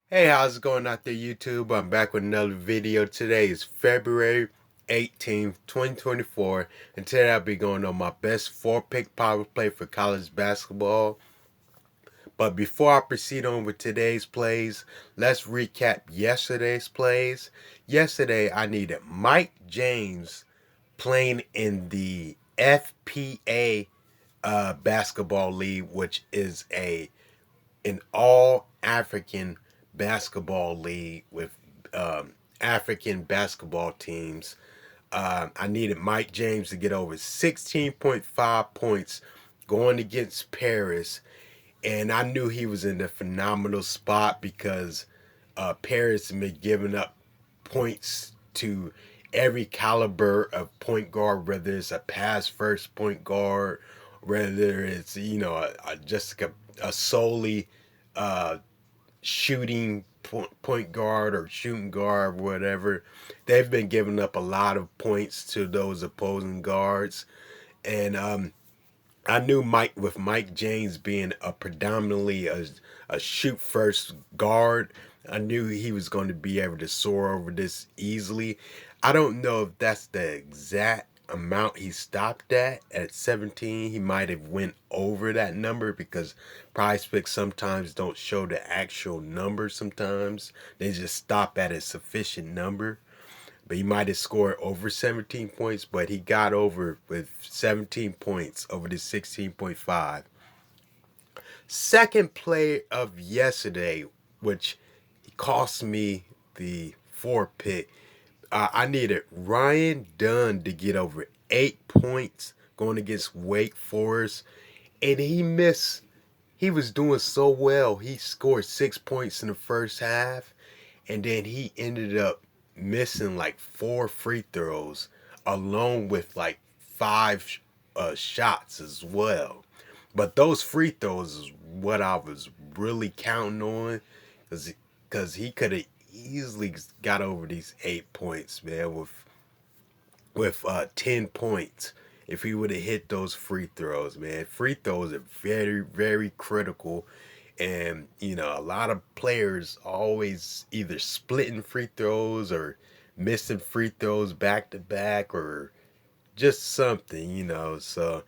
Hey, how's it going out there, YouTube? I'm back with another video. Today is February 18th, 2024, and today I'll be going on my best four-pick power play for college basketball. But before I proceed on with today's plays, let's recap yesterday's plays. Yesterday, I needed Mike James playing in the FPA basketball league, which is an all African basketball league with African basketball teams. I needed Mike James to get over 16.5 points going against Paris. And I knew he was in a phenomenal spot because Paris had been giving up points to every caliber of point guard, whether it's a pass first point guard, whether it's, just a solely uh, shooting point guard or shooting guard, whatever. They've been giving up a lot of points to those opposing guards. And I knew Mike James being a predominantly a shoot first guard, I knew he was going to be able to soar over this easily. I don't know if that's the exact amount he stopped at 17. He might have went over that number because Prizepicks sometimes don't show the actual number. Sometimes they just stop at a sufficient number, but he might have scored over 17 points, but he got over with 17 points over the 16.5. Second play of yesterday, which cost me the four pick. I needed Ryan Dunn to get over 8 points going against Wake Forest, and he missed. He was doing so well. He scored 6 points in the first half, and then he ended up missing like four free throws, along with like five shots as well. But those free throws is what I was really counting on, because he could have easily got over these 8 points, man, with 10 points if he would have hit those free throws, man. Free throws are very, very critical. And, a lot of players always either splitting free throws or missing free throws back to back or just something. So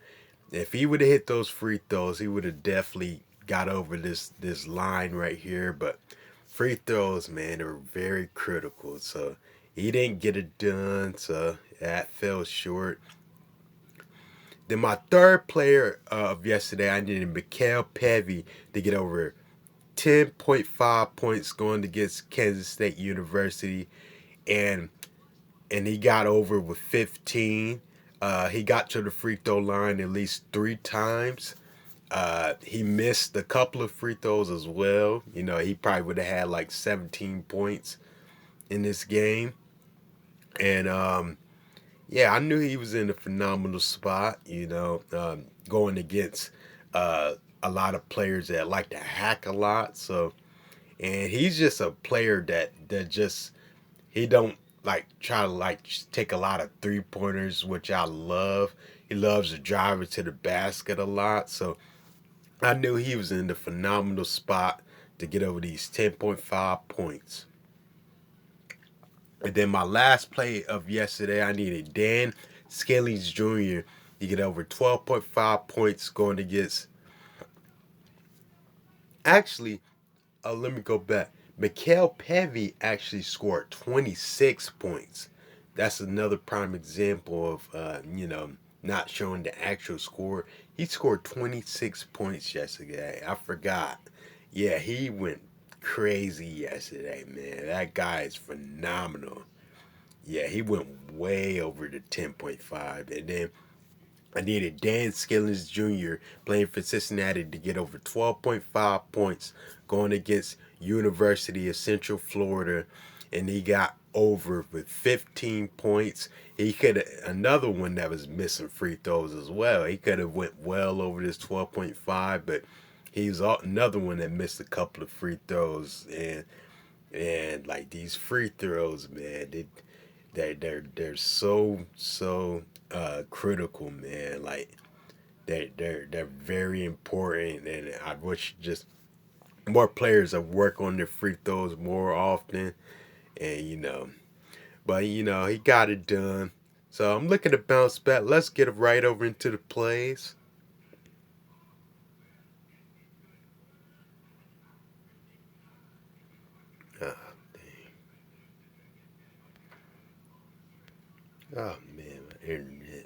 if he would have hit those free throws, he would have definitely got over this line right here. But free throws, man, are very critical. So he didn't get it done. So that fell short. Then my third player of yesterday, I needed Mikhail Pevy to get over 10.5 points going against Kansas State University, and he got over with 15. He got to the free throw line at least 3 times. He missed a couple of free throws as well. He probably would have had like 17 points in this game. And yeah, I knew he was in a phenomenal spot, going against a lot of players that like to hack a lot. So, and he's just a player that just he don't like try to like take a lot of 3 pointers, which I love. He loves to drive it to the basket a lot. So I knew he was in the phenomenal spot to get over these 10.5 points. And then my last play of yesterday, I needed Dan Skillings Jr. to get over 12.5 points going against. Actually, let me go back. Mikhail Pevy actually scored 26 points. That's another prime example of, not showing the actual score. He scored 26 points yesterday. I forgot. Yeah, he went crazy yesterday, man. That guy is phenomenal. Yeah, he went way over the 10.5. And then I needed Dan Skillings Jr. playing for Cincinnati to get over 12.5 points going against University of Central Florida, and he got over with 15 points. He could another one that was missing free throws as well. He could have went well over this 12.5, but he's another one that missed a couple of free throws. And like these free throws, man, they're so critical, man. Like they're very important, and I wish just more players that work on their free throws more often, and but he got it done. So I'm looking to bounce back. Let's get right over into the plays. Oh, oh man, my internet.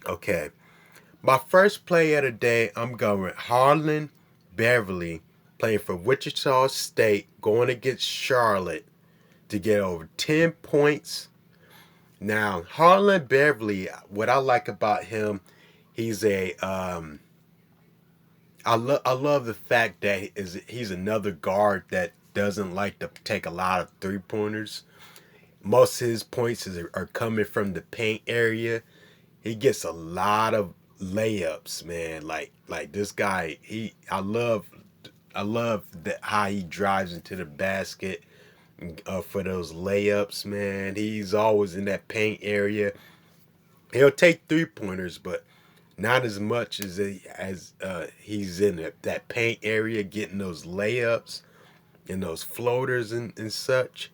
Okay, my first play of the day, I'm going with Harlan Beverly playing for Wichita State, going against Charlotte to get over 10 points. Now, Harlan Beverly, what I like about him, he's a I love the fact that he's another guard that doesn't like to take a lot of three pointers. Most of his points are coming from the paint area. He gets a lot of layups, man. Like this guy, I love that how he drives into the basket for those layups, man. He's always in that paint area. He'll take three pointers, but not as much he's in that paint area getting those layups and those floaters and such.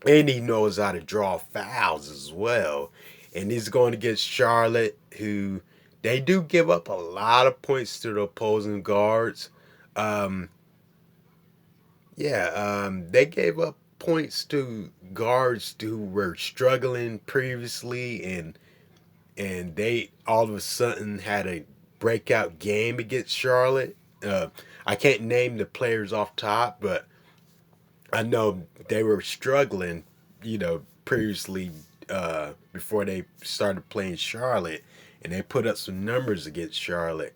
And he knows how to draw fouls as well. And he's going to get Charlotte, who they do give up a lot of points to the opposing guards. Um, yeah, they gave up points to guards who were struggling previously, and they all of a sudden had a breakout game against Charlotte. I can't name the players off top, but I know they were struggling, previously before they started playing Charlotte, and they put up some numbers against Charlotte.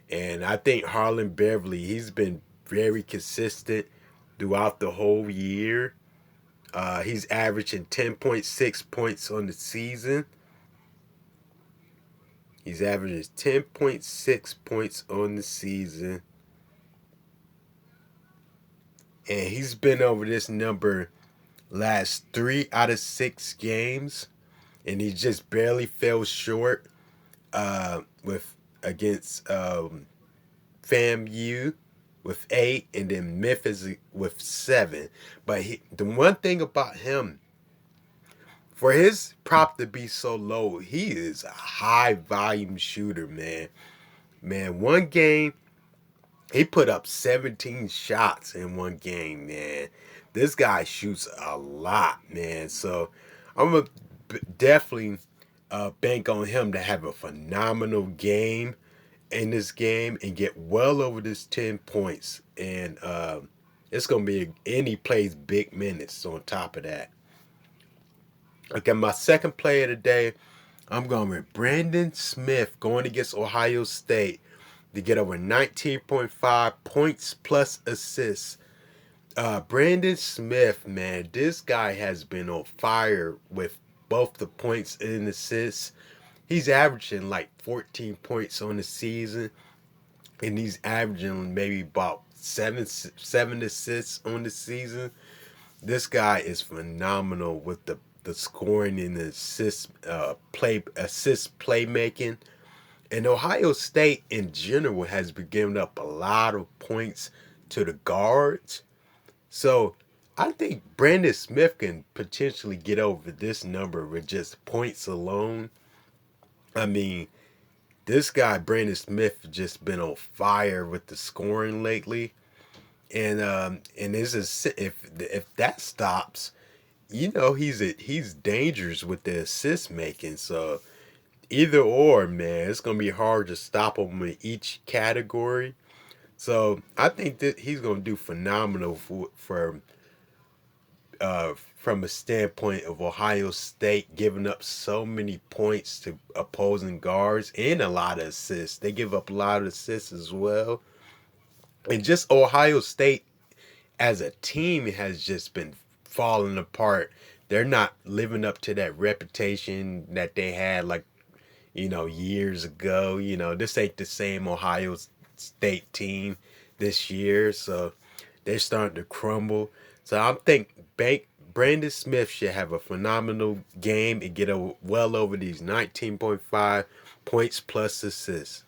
And I think Harlan Beverly, he's been very consistent throughout the whole year. He's averaging 10.6 points on the season. He's averaging 10.6 points on the season. And he's been over this number last 3 out of 6 games. And he just barely fell short with against FAMU with 8 and then Memphis with 7. But the one thing about him, for his prop to be so low, he is a high volume shooter, man. Man, one game he put up 17 shots in one game, man. This guy shoots a lot, man. So I'm gonna definitely bank on him to have a phenomenal game in this game and get well over this 10 points. And it's gonna be and he plays big minutes on top of that. Okay, my second play of the day, I'm going with Brandon Smith going against Ohio State to get over 19.5 points plus assists. Brandon Smith, man, this guy has been on fire with both the points and assists. He's averaging like 14 points on the season, and he's averaging maybe about seven assists on the season. This guy is phenomenal with the scoring and the assist playmaking. And Ohio State in general has been giving up a lot of points to the guards. So I think Brandon Smith can potentially get over this number with just points alone. I mean, this guy Brandon Smith just been on fire with the scoring lately, and this is if that stops, he's dangerous with the assist making. So either or, man, it's gonna be hard to stop him in each category. So I think that he's gonna do phenomenal from a standpoint of Ohio State giving up so many points to opposing guards and a lot of assists. They give up a lot of assists as well. And just Ohio State as a team has just been falling apart. They're not living up to that reputation that they had like, years ago. This ain't the same Ohio State team this year. So they're starting to crumble. So I think Brandon Smith should have a phenomenal game and get well over these 19.5 points plus assists.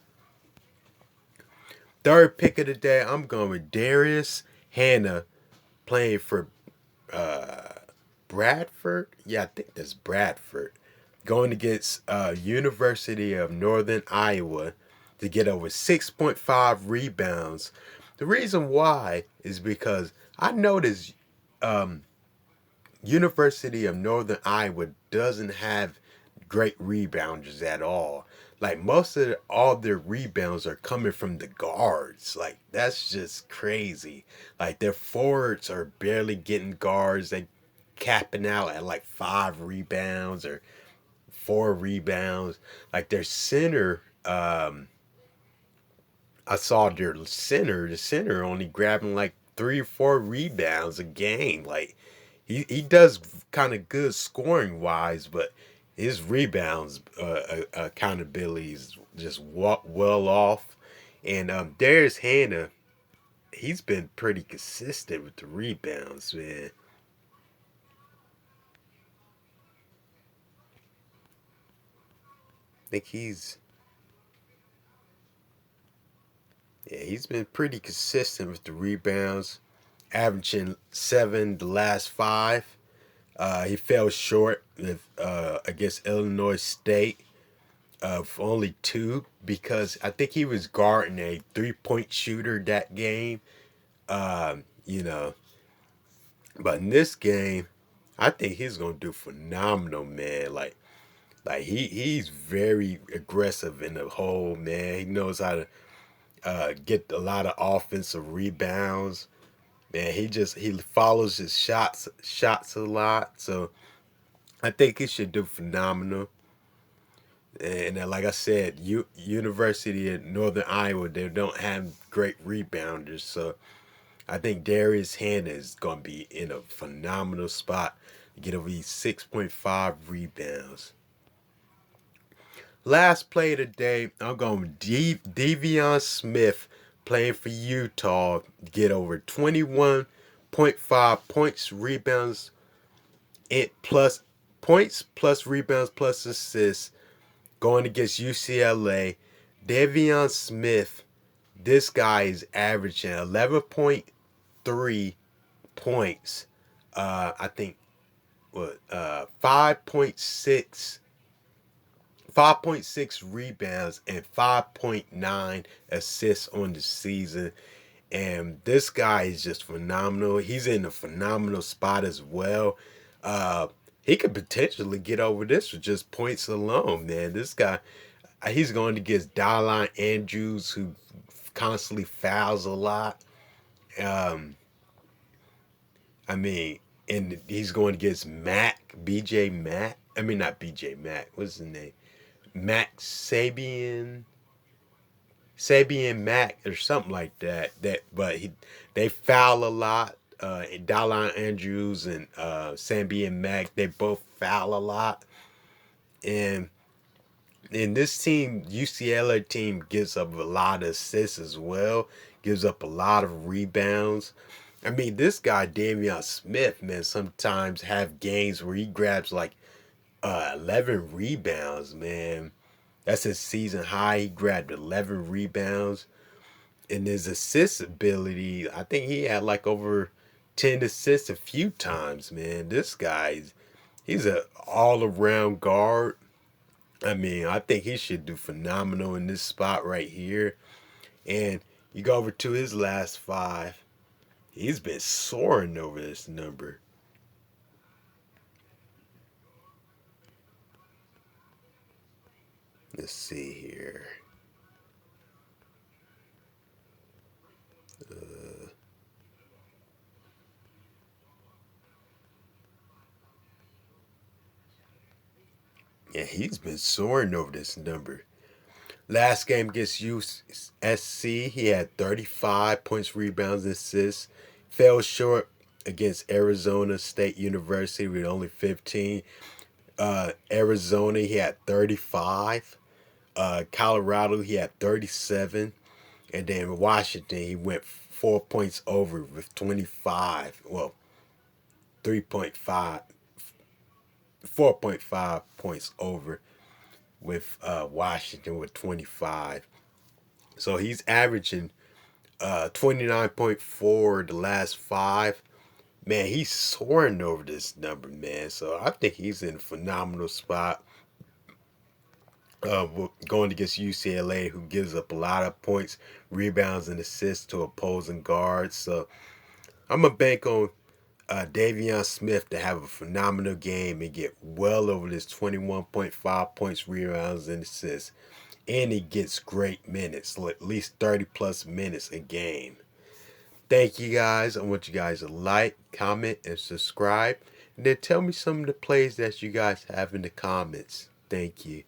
Third pick of the day, I'm going with Darius Hannah playing for Bradford. Yeah, I think that's Bradford. Going against University of Northern Iowa to get over 6.5 rebounds. The reason why is because I noticed University of Northern Iowa doesn't have great rebounders at all. Like all their rebounds are coming from the guards. Like that's just crazy. Like their forwards are barely getting guards. They capping out at like 5 rebounds or 4 rebounds. Like their center, I saw the center only grabbing like 3 or 4 rebounds a game. Like he does kind of good scoring wise, but his rebounds accountability is just well off. And Darius Hannah, he's been pretty consistent with the rebounds, man. I think he's been pretty consistent with the rebounds, averaging 7 the last 5. He fell short with against Illinois State of only 2 because I think he was guarding a 3-point shooter that game. You know, but in this game, I think he's gonna do phenomenal, man. Like he's very aggressive in the hole, man. He knows how to get a lot of offensive rebounds. Man, he follows his shots a lot. So I think he should do phenomenal. And like I said, University of Northern Iowa, they don't have great rebounders. So I think Darius Hannah is going to be in a phenomenal spot to get over these 6.5 rebounds. Last play of the day, I'm going with Devion Smith playing for Utah to get over 21.5 points, rebounds, and plus points, plus rebounds, plus assists going against UCLA. Devion Smith, this guy is averaging 11.3 points. I think what 5.6 rebounds and 5.9 assists on the season. And this guy is just phenomenal. He's in a phenomenal spot as well. Uh, he could potentially get over this with just points alone, man. This guy, he's going against Dylan Andrews, who constantly fouls a lot. Um, I mean, and he's going against BJ Mack. I mean, not BJ Mack. What's his name? Max Sabian Mack or something like that. But they foul a lot. Dylan Andrews and Sabian Mack, they both foul a lot. And this team, UCLA team, gives up a lot of assists as well. Gives up a lot of rebounds. I mean, this guy Damian Smith, man, sometimes have games where he grabs like 11 rebounds, man. That's his season high. He grabbed 11 rebounds. And his assist ability, I think he had like over 10 assists a few times, man. This guy's he's a all around guard. I mean, I think he should do phenomenal in this spot right here. And you go over to his last 5. He's been soaring over this number. Let's see here. Yeah, he's been soaring over this number. Last game against USC, he had 35 points, rebounds, and assists. Fell short against Arizona State University with only 15. Arizona, he had 35. Colorado, he had 37. And then Washington, he went 4 points over with 25. Well, 3.5, 4.5 points over with Washington with 25. So he's averaging 29.4 the last five. Man, he's soaring over this number, man. So I think he's in a phenomenal spot. Going against UCLA, who gives up a lot of points, rebounds, and assists to opposing guards. So I'm a bank on Davion Smith to have a phenomenal game and get well over this 21.5 points, rebounds, and assists. And he gets great minutes, at least 30 plus minutes a game. Thank you guys. I want you guys to like, comment, and subscribe. And then tell me some of the plays that you guys have in the comments. Thank you.